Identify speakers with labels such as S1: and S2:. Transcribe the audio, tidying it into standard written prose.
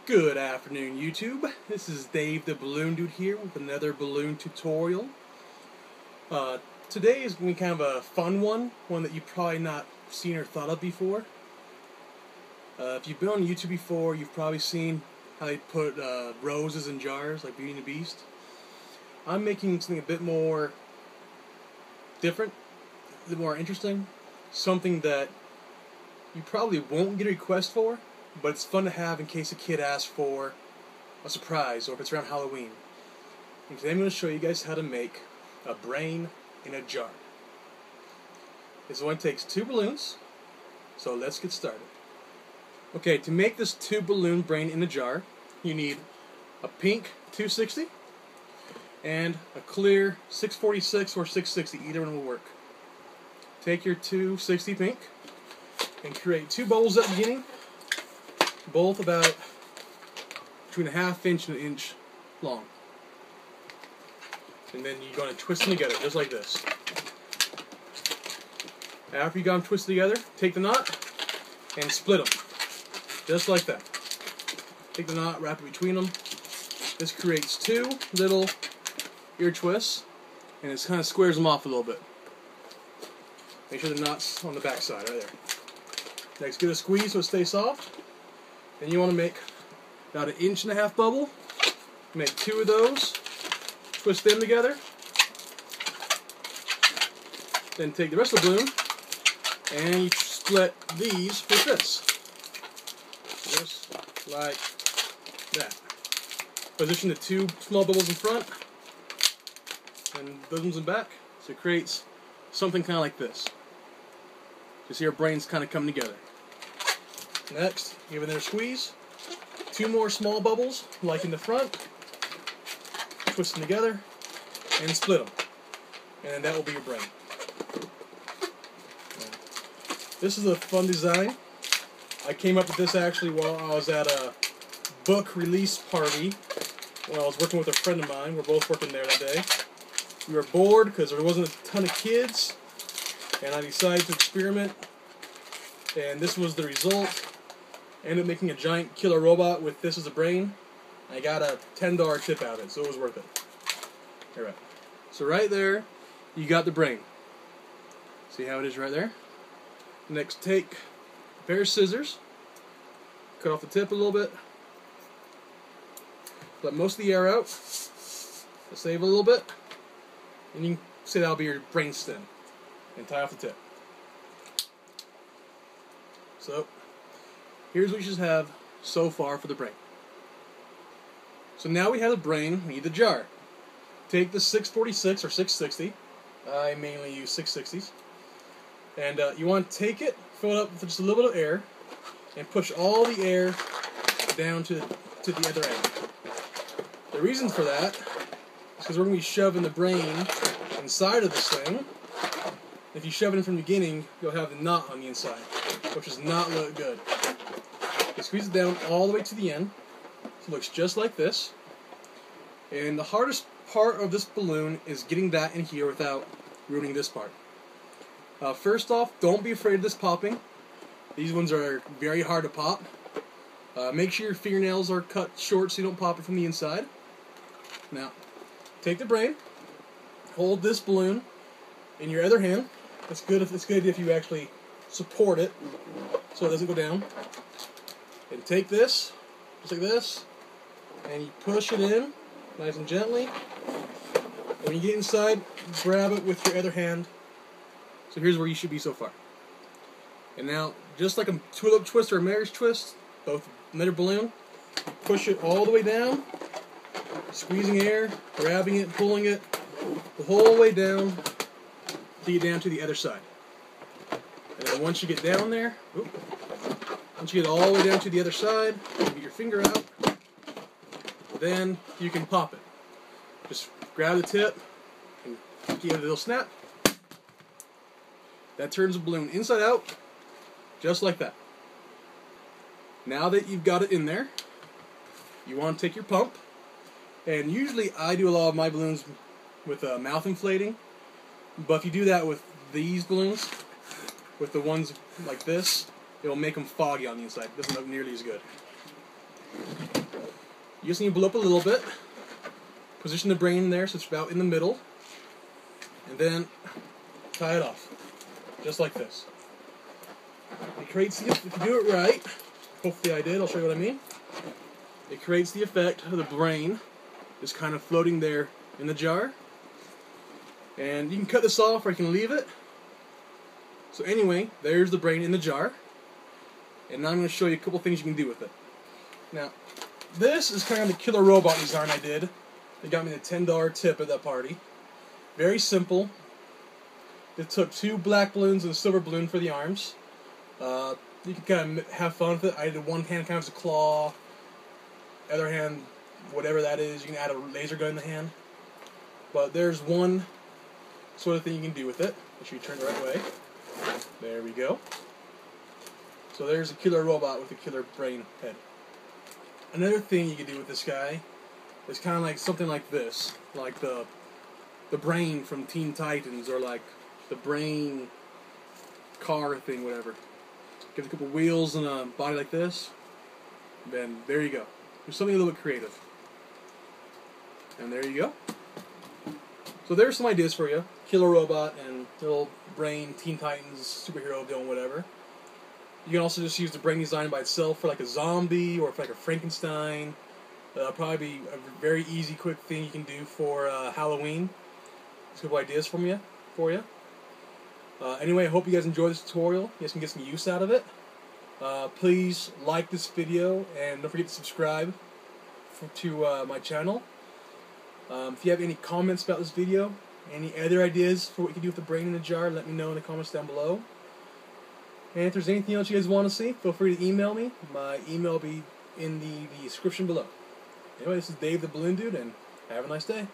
S1: Good afternoon, YouTube. This is Dave the Balloon Dude here with another balloon tutorial. Today is going to be kind of a fun one that you've probably not seen or thought of before. If you've been on YouTube before, you've probably seen how they put roses in jars, like Beauty and the Beast. I'm making something a bit more different, a bit more interesting, something that you probably won't get a request for, but it's fun to have in case a kid asks for a surprise or if it's around Halloween. And today I'm going to show you guys how to make a brain in a jar. This only takes 2 balloons, so let's get started. Okay, to make this 2 balloon brain in a jar, you need a pink 260 and a clear 646 or 660, either one will work. Take your 260 pink and create 2 bubbles at the beginning, both about between a ½ inch and 1 inch long. And then you're going to twist them together, just like this. After you got them twisted together, take the knot and split them, just like that. Take the knot, wrap it between them. This creates 2 little ear twists, and it kind of squares them off a little bit. Make sure the knot's on the back side, right there. Next, give it a squeeze so it stays soft. Then you want to make about 1.5 inch bubble. Make 2 of those. Twist them together. Then take the rest of the balloon and you split these with this. Just like that. Position the 2 small bubbles in front and those ones in back. So it creates something kind of like this. You see our brains kind of come together. Next, give it another squeeze. 2 more small bubbles, like in the front. Twist them together and split them. And that will be your brain. This is a fun design. I came up with this actually while I was at a book release party when I was working with a friend of mine. We're both working there that day. We were bored because there wasn't a ton of kids, and I decided to experiment, and this was the result. I ended up making a giant killer robot with this as a brain. I got a $10 tip out of it, so it was worth it. Alright, so right there, you got the brain. See how it is right there? Next, take a pair of scissors, cut off the tip a little bit, let most of the air out, save a little bit, and you can say that'll be your brain stem, and tie off the tip. So, here's what you should have so far for the brain. So now we have the brain, we need the jar. Take the 646 or 660, I mainly use 660s, and you want to take it, fill it up with just a little bit of air, and push all the air down to the other end. The reason for that is because we're going to be shoving the brain inside of this thing. If you shove it in from the beginning, you'll have the knot on the inside, which does not look good. You squeeze it down all the way to the end, so it looks just like this. And the hardest part of this balloon is getting that in here without ruining this part. First off, don't be afraid of this popping. These ones are very hard to pop. Make sure your fingernails are cut short so you don't pop it from the inside. Now, take the brain, hold this balloon in your other hand. It's good if you actually support it so it doesn't go down. And take this, just like this, and you push it in nice and gently. And when you get inside, grab it with your other hand. So here's where you should be so far. And now, just like a tulip twist or a marriage twist, both another balloon, push it all the way down, squeezing air, grabbing it, pulling it, the whole way down to get down to the other side. And then once you get down there, once you get all the way down to the other side, you get your finger out, then you can pop it. Just grab the tip and give it a little snap. That turns the balloon inside out, just like that. Now that you've got it in there, you want to take your pump, and usually I do a lot of my balloons with mouth inflating, but if you do that with these balloons, with the ones like this, it'll make them foggy on the inside. It doesn't look nearly as good. You just need to blow up a little bit. Position the brain in there so it's about in the middle. And then tie it off. Just like this. It creates the, if you do it right, hopefully I did, I'll show you what I mean. It creates the effect of the brain is kind of floating there in the jar. And you can cut this off or you can leave it. So anyway, there's the brain in the jar. And now I'm going to show you a couple things you can do with it. Now, this is kind of the killer robot design I did. They got me the $10 tip at that party. Very simple. It took 2 black balloons and a silver balloon for the arms. You can kind of have fun with it. I did one hand kind of as a claw. Other hand, whatever that is, you can add a laser gun in the hand. But there's one sort of thing you can do with it. Make sure you turn the right way. There we go. So there's a killer robot with a killer brain head. Another thing you can do with this guy is kind of like something like this. Like the brain from Teen Titans, or like the brain car thing, whatever. Give it a couple wheels and a body like this. Then there you go. There's something a little bit creative. And there you go. So there's some ideas for you. Killer robot and little brain, Teen Titans, superhero villain, whatever. You can also just use the brain design by itself for like a zombie or for like a Frankenstein. Probably be a very easy, quick thing you can do for Halloween. Just a couple ideas for you. Anyway, I hope you guys enjoy this tutorial. You guys can get some use out of it. Please like this video and don't forget to subscribe to my channel. If you have any comments about this video, any other ideas for what you can do with the brain in the jar, let me know in the comments down below. And if there's anything else you guys want to see, feel free to email me. My email will be in the description below. Anyway, this is Dave the Balloon Dude, and have a nice day.